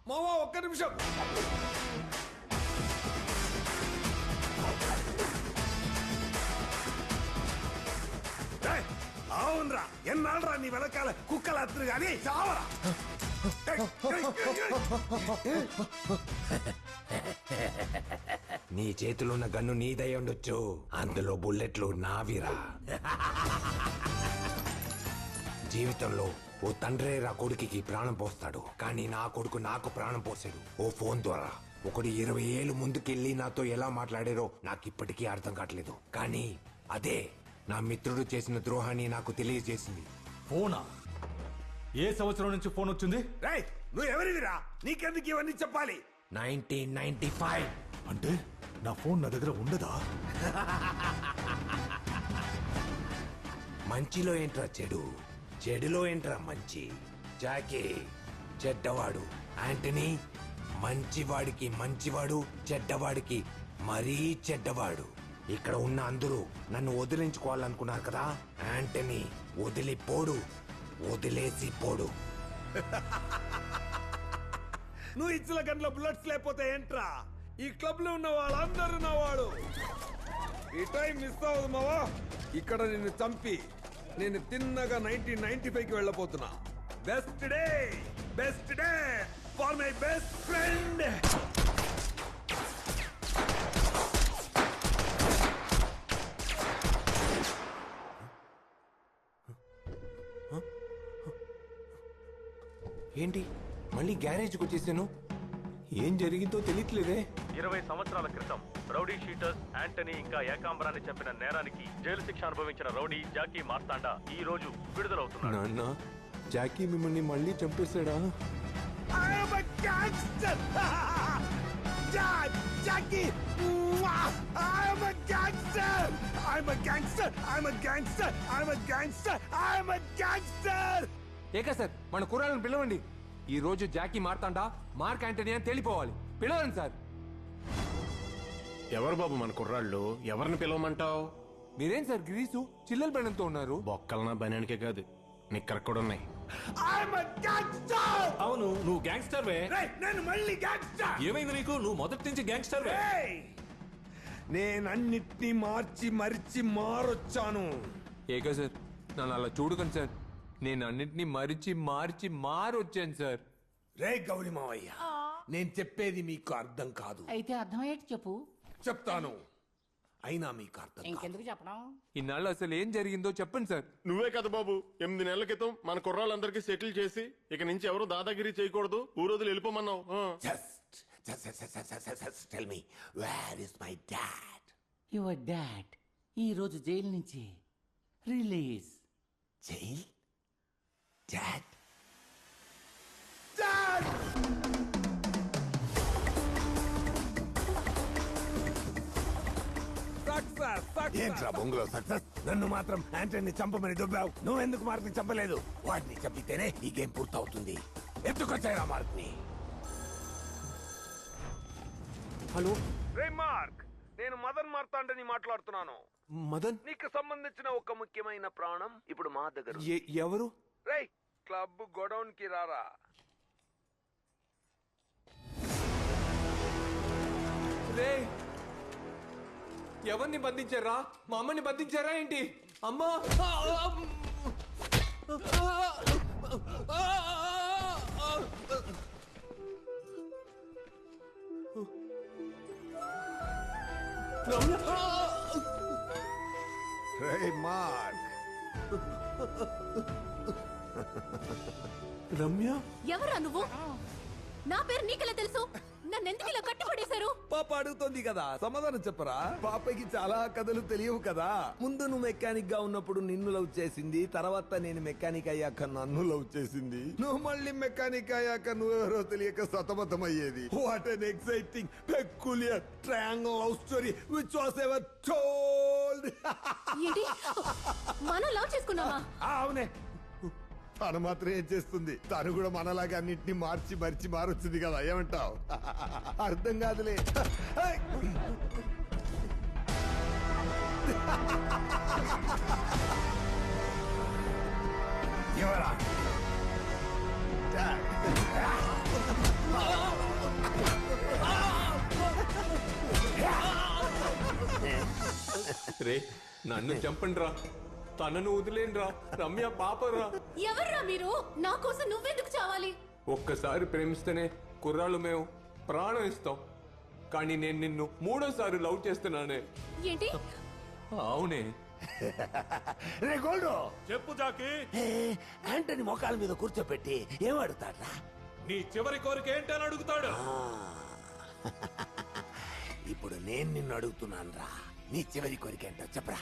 మావా ఒక్క నిమిషం. అవునరా, ఎన్నాళ్ళరా నీ వెనకాల కుక్కలు అత్తురు గాని చావరా. నీ చేతిలో ఉన్న గన్ను నీదై ఉండొచ్చు, అందులో బుల్లెట్లు నావిరా. జీవితంలో ఓ తండ్రే రా కొడుకుకి ప్రాణం పోస్తాడు, కానీ నా కొడుకు నాకు ప్రాణం పోసాడు ఓ ఫోన్ ద్వారా. ఒకడు 20 ఏళ్ళు ముందుకెళ్ళి నాతో ఎలా మాట్లాడారో నాకు ఇప్పటికీ అర్థం కావట్లేదు, కానీ అదే నా మిత్రుడు చేసిన ద్రోహాన్ని నాకు తెలియజేసింది. ఫోనా? ఏ సంవత్సరం నుంచి ఫోన్ వచ్చింది? రేయ్, నువ్వు ఎవరివిరా? నీకెందుకు ఇవన్నీ చెప్పాలి? 1995. అంటే నా ఫోన్ నా దగ్గర ఉండదా? మంచిలో ఏంట్రా చెడు, చెడులో ఏంట్రా మంచి. జాకీ చెడ్డవాడు, యాంటనీ మంచివాడికి మంచివాడు, చెడ్డవాడికి మరీ చెడ్డవాడు. ఇక్కడ ఉన్న అందరూ నన్ను వదిలించుకోవాలనుకున్నారు కదా, యాంటనీ వదిలిపోడు, వదిలేసి పోడు. నువ్వు ఇచ్చిన గంటల బుల్లెట్స్ లేకపోతే ఏంట్రా? ఈ క్లబ్ లో ఉన్న వాళ్ళందరూ నా వాడు. ఈ టైం మిస్ అవ్వదు మావా. ఇక్కడ నిన్ను చంపి నేను తిన్నగా 1995కి వెళ్ళబోతున్నా. Best day for my best friend. ఏంటి మళ్ళీ గ్యారేజ్కి వచ్చేసాను? ఏం జరిగిందో తెలియట్లేదే. 20 సంవత్సరాల క్రితం రౌడీ షీటర్స్ యాంటనీ ఇంకా ఏకాంబరాన్ని చంపిన నేరానికి జైలు శిక్ష అనుభవించిన రౌడీ జాకీ మార్తాండా ఈ రోజు విడుదలవుతున్నాడు. నాన్న, జాకీ మిమ్మల్ని మళ్ళీ చంపేశాడా? ఏకా సార్, మన కుర్రాళ్ళని పిలవండి. ఈ రోజు జాకీ మార్తాండా మార్క్ యాంటనీ అని తెలిపోవాలి. పిలవండి సార్. ఎవరు బాబు మన కుర్రాళ్ళు? ఎవరిని పిలవమంటావు? మీరేం సార్ గ్రీసు చిల్లల బెండంతో ఉన్నారు? బొక్కలనా బనానికే కాదు, నిక్కర కూడా ఉన్నాయి. అవును, నువ్వు గ్యాంగ్స్టర్ వే. నేను మళ్ళీ గ్యాంగ్స్టర్. ఏమైంది నీకు? నువ్వు మొదటి నుంచి గ్యాంగ్స్టర్ వే. నేనన్నిటినీ మార్చి మరిచి మారొచ్చాను. ఏకా సార్, నన్ను అలా చూడకండి సార్. నేను అన్నింటినీ మార్చి మారొచ్చాను సార్. రే గౌరీ మావయ్య, నేను చెప్పేది మీకు అర్థం కాదు. అయితే అర్థమయ్యేటి చెప్పు. చెప్తాను, అయినా మీకు అర్థం కాదు. ఇంకెందుకు చెప్పడం? ఇన్నాళ్ళు అసలు ఏం జరిగిందో చెప్పండి సార్. నువ్వే కదా బాబు 8 నెలల క్రితం మన కుర్రాళ్ళందరికీ సెటిల్ చేసి ఇక నుంచి ఎవరు దాదాగిరి చేయకూడదు, ఊరోజులు వెళ్ళిపోమన్నావు. Just tell me, where is my dad? Your dad ఈ రోజు జైలు నుంచి రిలీజ్. జైల్? Dad? Dad! ఏంట్రా బొంగులో సక్సెస్? నన్ను మాత్రం యాంటనీ చంపమని దుబ్బావు. నువ్వెందుకు మార్క్ ని చంపలేదు? వాడిని చంపితేనే ఈ గేమ్ పూర్తవుతుంది. ఎత్తుకొచ్చాయిరా మార్క్ ని. హలో రే మార్క్, నేను మదన్ మార్తాండని మాట్లాడుతున్నాను. మదన్? నీకు సంబంధించిన ఒక ముఖ్యమైన ప్రాణం ఇప్పుడు మా దగ్గర. ఎవరు? రేయ్, క్లబ్ గోడౌన్ కి రారా. రే, ఎవరిని బంధించారా? మా అమ్మని బంధించారా ఏంటి? అమ్మా! రే మార్క్. రమ్య? ఎవరా నువ్వు? నా పేరు నీకెలా తెలుసు? నన్నెందుకు ఇలా కట్టుబడేశారు? పాప అడుగుతోంది కదా, సమాధానం చెప్పరా. పాపకి చాలా కథలు తెలియవు కదా. ముందు నువ్వు మెకానిక్ గా ఉన్నప్పుడు నిన్ను లవ్ చేసింది, తర్వాత నేను మెకానిక్ అయ్యాక నన్ను లవ్ చేసింది. నువ్వు మళ్ళీ మెకానిక్ అయ్యాక నువ్వెవరో తెలియక సతమతం అయ్యేది. What an exciting peculiar triangle love story which was ever told. ఏంటి, మనం లవ్ చేసుకున్నావా? అవునే, తను మాత్రం ఏం చేస్తుంది? తను కూడా మనలాగా అన్నింటినీ మార్చి మారొచ్చింది కదా. ఏమంటావు? అర్థం కాదులే. ఎవరా? రే నన్ను చంపండిరా, తనను వదిలేండ్రా, రమ్య పాపరా. ఎవర్రా మీరు? నా కోసం నువ్వెందుకు చావాలి? ఒక్కసారి ప్రేమిస్తేనే కుర్రాళ్ళు మేము ప్రాణం ఇస్తాం, కానీ నేను నిన్ను 3వ సారి లవ్ చేస్తున్నానే. ఏంటి? అవునే. రే గోల్డ్, చెప్పు జాకి, యాంటనీ మోకాల మీద కూర్చోపెట్టి ఏం అడుగుతాడ్రా? నీ చివరి కోరిక ఏంటని అడుగుతాడు. ఇప్పుడు నేను నిన్ను అడుగుతున్నాను రా, నీ చివరి కోరిక ఏంటో చెప్పరా.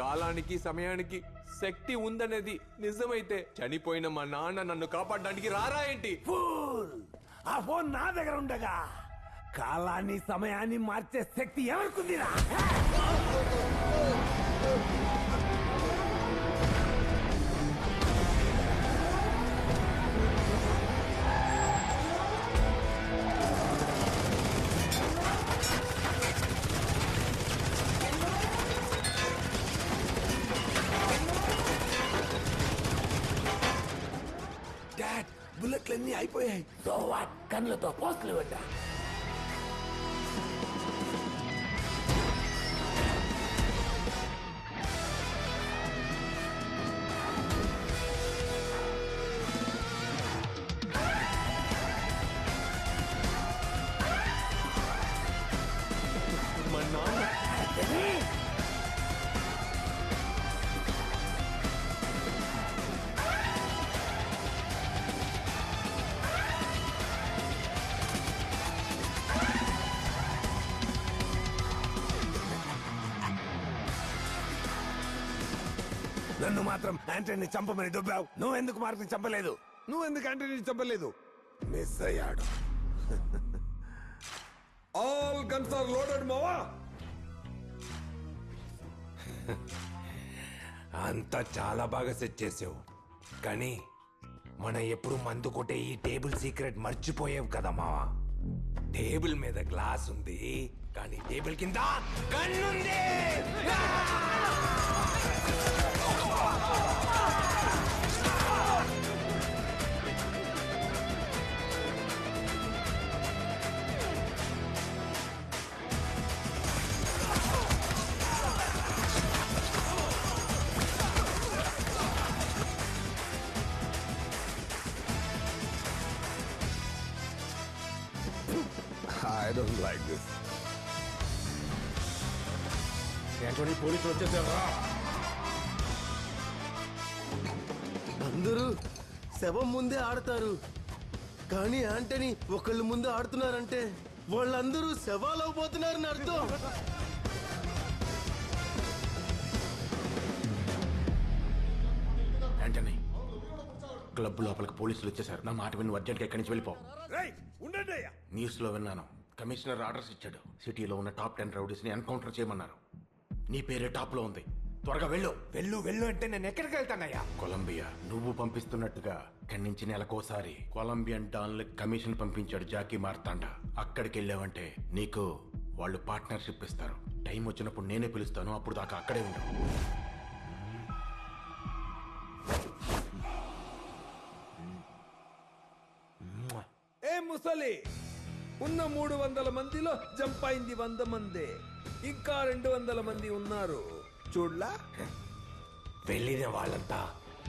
కాలానికి సమయానికి శక్తి ఉందనేది నిజమైతే చనిపోయిన మా నాన్న నన్ను కాపాడడానికి రారా ఏంటి? ఫూల్! ఆ ఫోన్ నా దగ్గర ఉండగా కాలాన్ని సమయాన్ని మార్చే శక్తి ఎవరికుందిరా? డాడ్, బుల్లెట్లన్నీ అయిపోయాయి. So what? కన్నులతో పోస్టులు పెట్టా. మా నాన్న నన్ను మాత్రం యాంటనీ చంపమని దుబ్బావు. నువ్వెందుకు మార్క్ని చంపలేదు? నువ్వెందుకు యాంటనీ చంపలేదు? మిస్ అయ్యాడు. ఆల్ గన్స్ ఆర్ లోడెడ్ మావా. అంతా చాలా బాగా సెట్ చేసావు, కానీ మనం ఎప్పుడు మందు కొట్టే ఈ టేబుల్ సీక్రెట్ మర్చిపోయావు కదా మావా. టేబుల్ మీద గ్లాస్ ఉంది, కానీ టేబుల్ కింద గన్నుంది. I don't like this. Antony పోలీసులు వచ్చేసారా? అందరూ శవం ముందే ఆడతారు, కానీ యాంటనీ ఒకళ్ళు ముందే ఆడుతున్నారంటే వాళ్ళందరూ శవాలు అవబోతున్నారని అర్థం. యాంటనీ, క్లబ్ లోపలికి పోలీసులు వచ్చేసారు. నా మాట విని అర్జెంట్గా ఇక్కడి నుంచి వెళ్ళిపో. రేయ్, ఉండండి అయ్యా. న్యూస్ లో విన్నాను, కమిషనర్ ఆర్డర్స్ ఇచ్చాడు. సిటీలో ఉన్న టాప్ 10 రౌడీస్ ని ఎన్కౌంటర్ చేయమన్నారు. నీ పేరే టాప్ లో ఉంది. త్వరగా వెళ్ళు. వెళ్ళు వెళ్ళు అంటే నేను ఎక్కడికి వెళ్తానయ్యా? కొలంబియా. నువ్వు పంపిస్తున్నట్టుగా ఇక్కడి నుంచి నెలకోసారి కొలంబియన్ డాన్లు కమిషన్ పంపించాడు జాకీ మార్తాండా. అక్కడికి వెళ్ళావంటే నీకు వాళ్ళు పార్ట్నర్షిప్ ఇస్తారు. టైం వచ్చినప్పుడు నేనే పిలుస్తాను, అప్పుడు దాకా అక్కడే ఉండు. ఏ ముసలి, ఉన్న 300 మందిలో జంప్ అయింది 100 మందే. ఇంకా 200 మంది ఉన్నారు చూడ్లా. వెళ్ళిన వాళ్ళంతా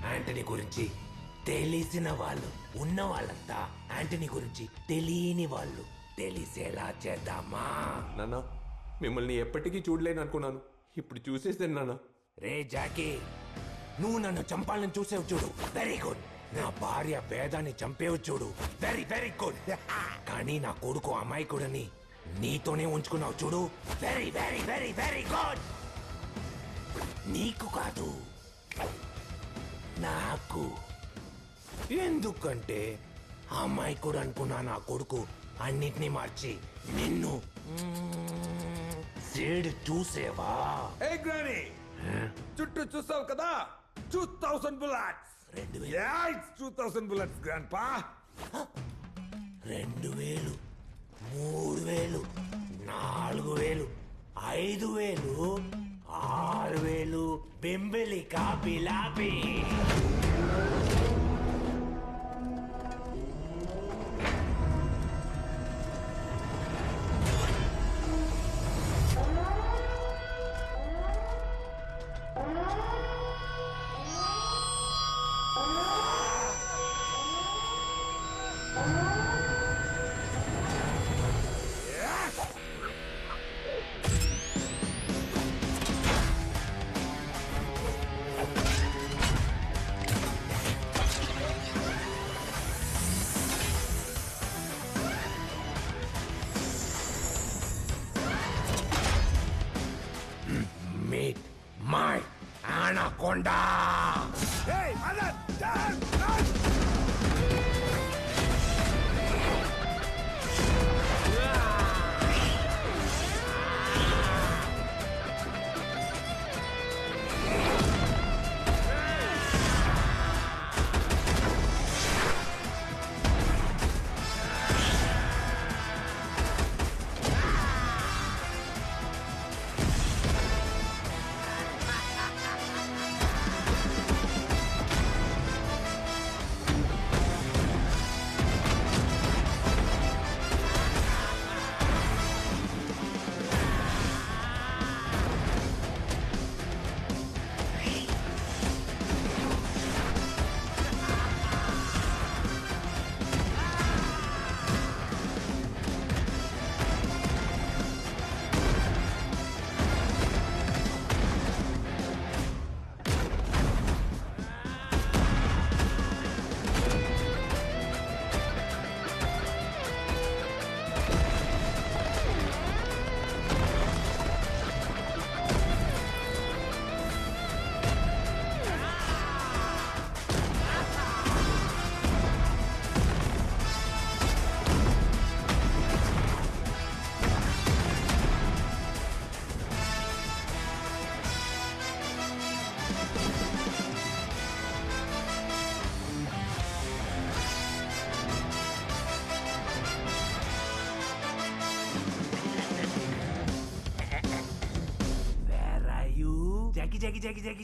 యాంటనీ గురించి తెలిసిన వాళ్ళు, ఉన్న వాళ్ళంతా యాంటనీ గురించి తెలియని వాళ్ళు. తెలిసేలా చేద్దామా? నాన్న మిమ్మల్ని ఎప్పటికీ చూడలేను అనుకున్నాను, ఇప్పుడు చూసేసాను నాన్న. రే జాకీ, నువ్వు నన్ను చంపాలని చూసేవు చూడు, వెరీ గుడ్. నా భార్య వేదాన్ని చంపేవు చూడు, వెరీ వెరీ గుడ్. కానీ నా కొడుకు అమాయకుడని నీతోనే ఉంచుకున్నావు చూడు, very very very very good. నీకు కాదు, నాకు. ఎందుకంటే అమాయకుడు అనుకున్నా నా కొడుకు అన్నిటినీ మార్చి నిన్ను సేడు చూసేవా? ఏ గ్రానీ, చుట్టూ చూసావు కదా, 2000 bullets. 2000. Yeah, it's 2000 bullets, grandpa. 2000, 3000, 4000, 5000, 6000, బెంబెలి కాపిలాపి. Anaconda.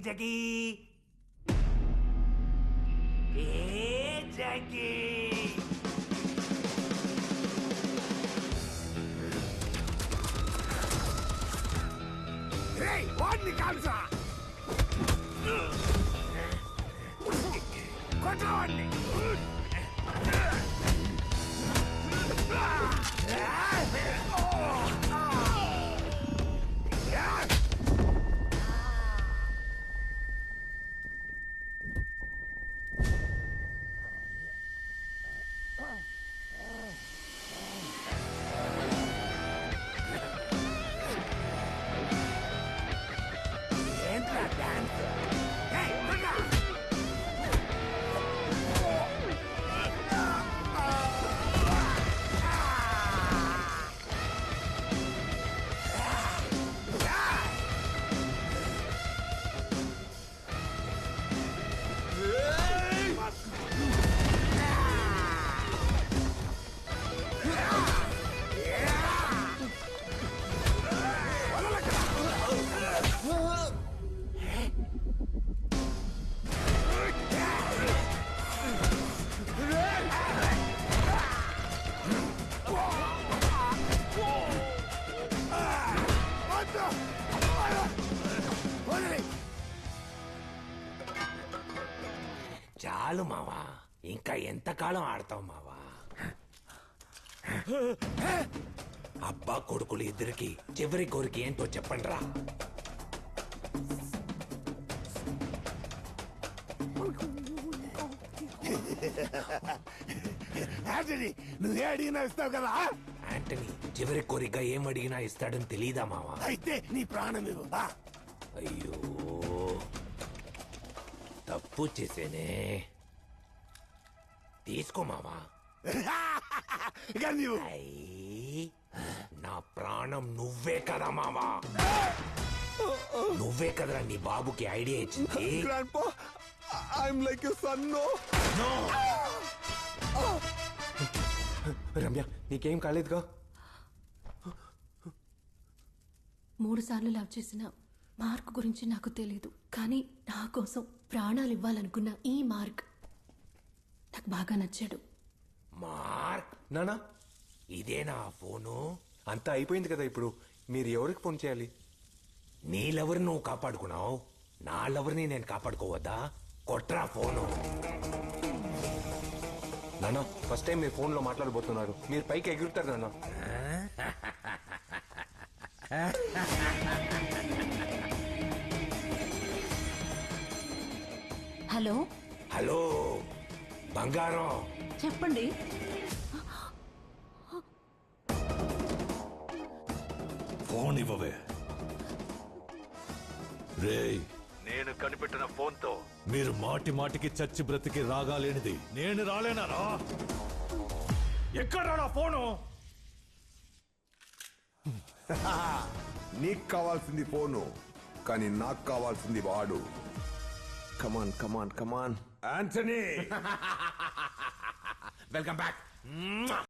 Jackie. Hey, Jackie. Hey, వాడిని కాల్చా. కొట్టవాడిని. చాలు మావా, ఇంకా ఎంతకాలం ఆడతావు మావా? అబ్బా కొడుకులు ఇద్దరికి చివరి కోరిక ఏంటో చెప్పండి రా. నువ్వే అడిగినా ఇస్తావు కదా. యాంటనీ చివరి కోరిక ఏం అడిగినా ఇస్తాడని తెలీదా మావా? అయితే నీ ప్రాణం ఇవ్వు. అయ్యో తప్పు చేసేనే. తీసుకో మావా. అయ్యి, నా ప్రాణం నువ్వే కదా మావా. నువ్వే కదరా నీ బాబుకి ఐడియా ఇచ్చింది. I'm like your son, no? Ramya నీకేం కాలేదుగా? 3 సార్లు లవ్ చేసిన మార్క్ గురించి నాకు తెలీదు, కానీ నా కోసం ప్రాణాలు ఇవ్వాలనుకున్న ఈ మార్క్ నాకు బాగా నచ్చాడు. మార్క్ నానా ఇదేనా ఫోను? అంతా అయిపోయింది కదా, ఇప్పుడు మీరు ఎవరికి ఫోన్ చేయాలి? నీ లవర్ నువ్వు కాపాడుకున్నావు, నా లవర్ని నేను కాపాడుకోవద్దా? కొట్రా ఫోను. నానా ఫస్ట్ టైం మీరు ఫోన్లో మాట్లాడబోతున్నారు, మీరు పైకి ఎగురుతారు నాన్న. హలో హలో బంగారం, చెప్పండి. ఫోన్ ఇవ్వవే. రేయ్, నేను కనిపెట్టిన ఫోన్ తో మీరు మాటి మాటికి చచ్చి బ్రతికి రాగాలేనిది నేను రాలేనారా? ఎక్కడ నా ఫోను? నీకు కావాల్సింది ఫోను, కానీ నాకు కావాల్సింది వాడు. కమాన్ కమాన్ కమాన్ యాంటనీ. Welcome back.